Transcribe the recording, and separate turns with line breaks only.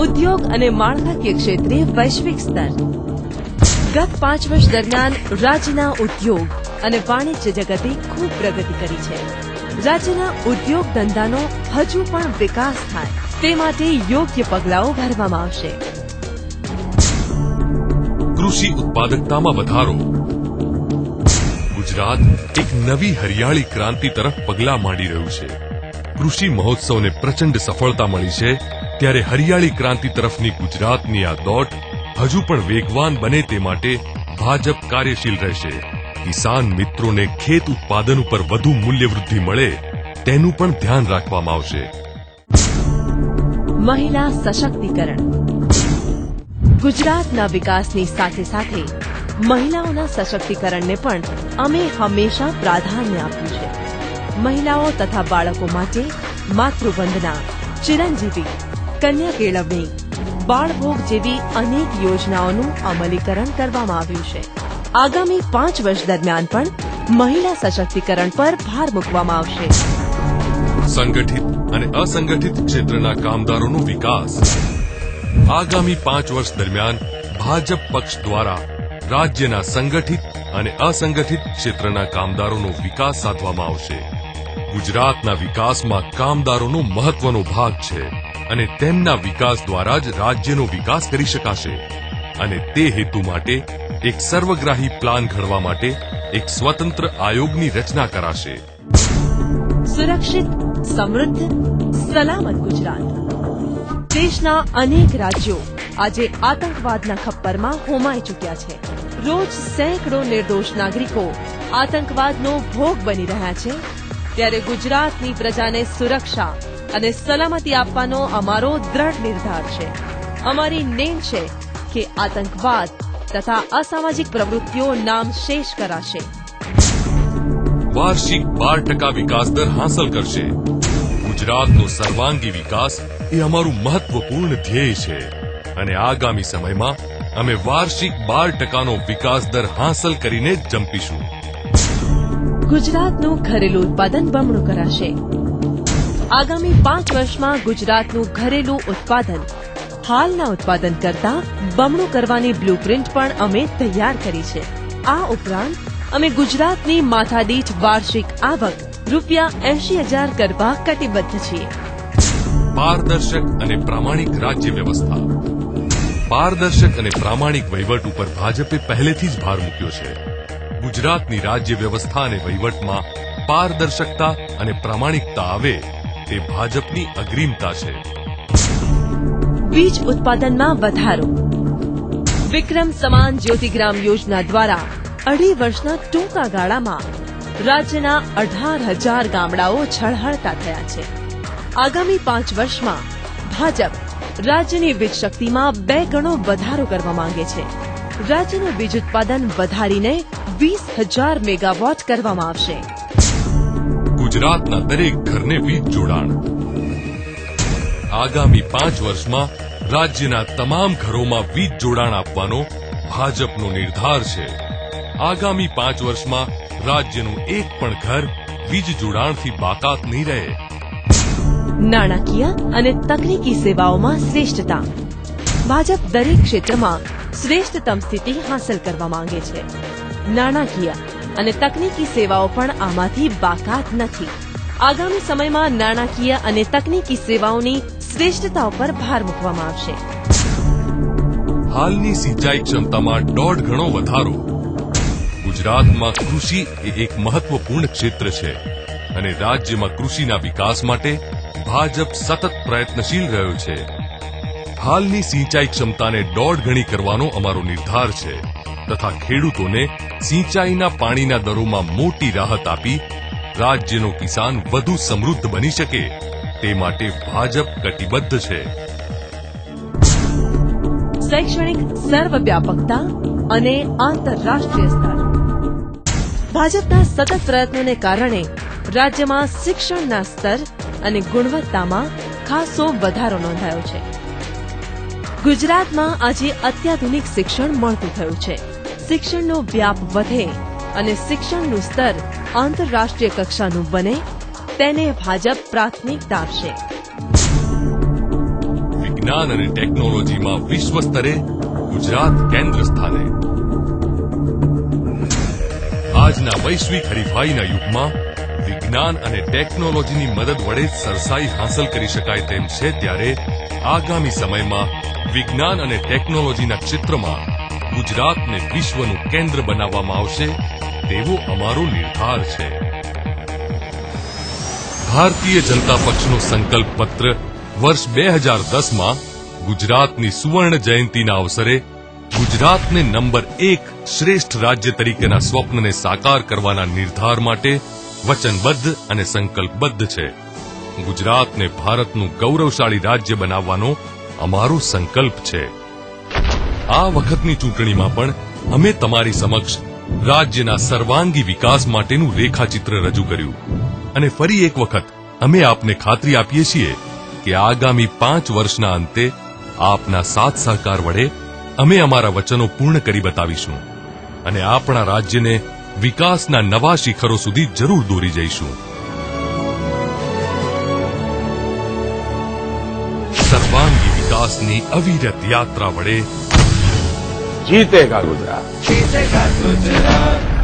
ઉદ્યોગ અને માળખાકીય ક્ષેત્રે વૈશ્વિક સ્તર. ગત 5 વર્ષ દરમિયાન રાજ્યના ઉદ્યોગ અને વાણિજ્ય જગતે ખૂબ પ્રગતિ કરી છે. રાજ્યના ઉદ્યોગ ધંધાનો હજુ પણ વિકાસ થાય તે માટે યોગ્ય પગલાઓ ભરવામાં આવશે.
કૃષિ ઉત્પાદકતામાં વધારો. ગુજરાત એક નવી હરિયાળી ક્રાંતિ તરફ પગલાં માંડી રહ્યું છે. કૃષિ મહોત્સવને પ્રચંડ સફળતા મળી છે, ત્યારે હરિયાળી ક્રાંતિ તરફની ગુજરાતની આ દોડ હજુ પણ વેગવાન બને તે માટે ભાજપ કાર્યશીલ રહેશે. કિસાન મિત્રોને ખેત ઉત્પાદન ઉપર વધુ મૂલ્યવૃદ્ધિ મળે તેનું પણ ધ્યાન રાખવામાં આવશે.
મહિલા સશક્તિકરણ. ગુજરાતના વિકાસની સાથે સાથે મહિલાઓના સશક્તિકરણને પણ અમે હંમેશા પ્રાધાન્ય આપ્યું છે. મહિલાઓ તથા બાળકો માટે માતૃવંદના, ચિરંજીવી, કન્યા કેળવણી, બાળભોગ જેવી અનેક યોજનાઓનું અમલીકરણ કરવામાં આવ્યું છે. આગામી 5 વર્ષ દરમિયાન પણ મહિલા સશક્તિકરણ પર ભાર મૂકવામાં આવશે.
સંગઠિત અને અસંગઠિત ક્ષેત્રના કામદારોનો વિકાસ. આગામી 5 વર્ષ દરમિયાન ભાજપ પક્ષ દ્વારા રાજ્યના સંગઠિત અને અસંગઠિત ક્ષેત્રના કામદારોનો વિકાસ સાધવામાં આવશે. ગુજરાતના વિકાસમાં કામદારોનો મહત્વનો ભાગ છે અને તેમના વિકાસ દ્વારા જ રાજ્યનો વિકાસ કરી શકાશે. અને તે હેતુ માટે એક સર્વગ્રાહી પ્લાન ઘડવા માટે એક સ્વતંત્ર આયોગની રચના કરાશે.
સુરક્ષિત, સમૃદ્ધ, સલામત ગુજરાત. દેશના અનેક રાજ્યો આજે આતંકવાદના ખપ્પરમાં હોમાઈ ચૂક્યા છે. રોજ સેંકડો નિર્દોષ નાગરિકો આતંકવાદનો ભોગ બની રહ્યા છે, ત્યારે ગુજરાતની પ્રજાને સુરક્ષા અને સલામતી આપવાનો અમારો દ્રઢ નિર્ધાર છે. અમારી નેમ છે કે આતંકવાદ તથા અસામાજિક પ્રવૃત્તિઓ નામશેષ કરાશે.
વાર્ષિક 12% વિકાસ દર હાંસલ કરશે. ગુજરાતનો સર્વાંગી વિકાસ એ અમારું મહત્વપૂર્ણ ધ્યેય છે અને આગામી સમયમાં અમે વાર્ષિક 12%નો વિકાસ દર હાંસલ કરીને જ જંપીશું.
ગુજરાતનું ઘરેલું ઉત્પાદન બમણું કરાશે. આગામી 5 વર્ષમાં ગુજરાતનું ઘરેલું ઉત્પાદન હાલના ઉત્પાદન કરતા બમણું કરવાની બ્લુપ્રિન્ટ પણ અમે તૈયાર કરી છે. આ ઉપરાંત અમે ગુજરાતની માથાદીઠ વાર્ષિક આવક ₹80,000 કરવા કટિબદ્ધ છીએ.
પારદર્શક અને પ્રામાણિક રાજ્ય વ્યવસ્થા. પારદર્શક અને પ્રામાણિક વહીવટ ઉપર ભાજપે પહેલેથી જ ભાર મૂક્યો છે. ગુજરાતની રાજ્ય વ્યવસ્થા અને વહીવટમાં પારદર્શકતા અને પ્રામાણિકતા આવે તે ભાજપની અગ્રીમતા છે.
બીજ ઉત્પાદનમાં વધારો. વિક્રમ સમાન જ્યોતિગ્રામ યોજના દ્વારા 2.5 વર્ષના ટૂંકા ગાળામાં રાજ્યના 18,000 ગામડાઓ છળહળતા થયા છે. આગામી 5 વર્ષમાં ભાજપ રાજ્યની વીજ શક્તિમાં 2 ગણો વધારો કરવા માંગે છે. રાજ્યનું વીજ ઉત્પાદન વધારીને 20,000 મેગાવોટ કરવામાં આવશે.
ગુજરાતના દરેક ઘરને વીજ જોડાણ. આગામી 5 વર્ષમાં રાજ્યના તમામ ઘરોમાં વીજ જોડાણ આપવાનો ભાજપનો નિર્ધાર છે. આગામી 5 વર્ષમાં રાજ્યનું એક પણ ઘર વીજ જોડાણથી બાકાત નહીં રહે.
નાણાકીય અને તકનીકી સેવાઓમાં શ્રેષ્ઠતા. ભાજપ દરેક ક્ષેત્રમાં શ્રેષ્ઠતમ સ્થિતિ હાંસલ કરવા માંગે છે. નાણાકીય અને તકનીકી સેવાઓ પણ આમાંથી બાકાત નથી. આગામી સમયમાં નાણાકીય અને તકનીકી સેવાઓની શ્રેષ્ઠતા ઉપર ભાર મૂકવામાં આવશે.
હાલની સિંચાઈ ક્ષમતામાં 1.5 ગણો વધારો. ગુજરાતમાં કૃષિ એ એક મહત્વપૂર્ણ ક્ષેત્ર છે અને રાજ્યમાં કૃષિના વિકાસ માટે ભાજપ સતત પ્રયત્નશીલ રહ્યો છે. હાલની સિંચાઈ ક્ષમતાને 1.5 ગણી કરવાનો અમારો નિર્ધાર છે તથા ખેડૂતોને સિંચાઈના પાણીના દરોમાં મોટી રાહત આપી રાજ્યનો કિસાન વધુ સમૃદ્ધ બની શકે તે માટે ભાજપ કટિબદ્ધ છે.
શૈક્ષણિક સર્વવ્યાપકતા અને આંતરરાષ્ટ્રીય સ્તર. ભાજપના સતત પ્રયત્નોને કારણે રાજ્યમાં શિક્ષણના સ્તર અને ગુણવત્તામાં ખાસો વધારો નોંધાયો છે. ગુજરાતમાં આજે અત્યાધુનિક શિક્ષણ મળતું થયું છે. શિક્ષણનો વ્યાપ વધે અને શિક્ષણનું સ્તર આંતરરાષ્ટ્રીય કક્ષાનું બને તેને ભાજપ પ્રાથમિકતા આપશે.
વિજ્ઞાન અને ટેકનોલોજીમાં વિશ્વ સ્તરે, ગુજરાત કેન્દ્ર સ્થાને. આજના વૈશ્વિક હરીફાઈના યુગમાં વિજ્ઞાન અને ટેકનોલોજીની મદદ વડે જ સરસાઈ હાંસલ કરી શકાય તેમ છે, ત્યારે આગામી સમયમાં વિજ્ઞાન અને ટેકનોલોજીના ક્ષેત્રમાં ગુજરાતને વિશ્વનું કેન્દ્ર બનાવવામાં આવશે તેવો અમારો નિર્ધાર છે. ભારતીય જનતા પક્ષનો સંકલ્પ પત્ર વર્ષ 2010માં ગુજરાતની સુવર્ણ જયંતિના અવસરે ગુજરાતને નંબર 1 શ્રેષ્ઠ રાજ્ય તરીકેના સ્વપ્નને સાકાર કરવાના નિર્ધાર માટે વચનબદ્ધ અને સંકલ્પબદ્ધ છે. ગુજરાતને ભારતનું ગૌરવશાળી રાજ્ય બનાવવાનો અમારો સંકલ્પ છે. આ વખતની ચૂંટણીમાં પણ અમે તમારી સમક્ષ રાજ્યના સર્વાંગી વિકાસ માટેનું રેખાચિત્ર રજૂ કર્યું અને ફરી એક વખત અમે આપને ખાતરી આપીએ છીએ કે આગામી 5 વર્ષના અંતે આપના સાથ સહકાર વડે અમે અમારા વચનો પૂર્ણ કરી બતાવીશું અને આપણા રાજ્યને વિકાસના નવા શિખરો સુધી જરૂર દોરી જઈશું. સર્વાંગી વિકાસની અવિરત યાત્રા વડે
जीतेगा गुजरात.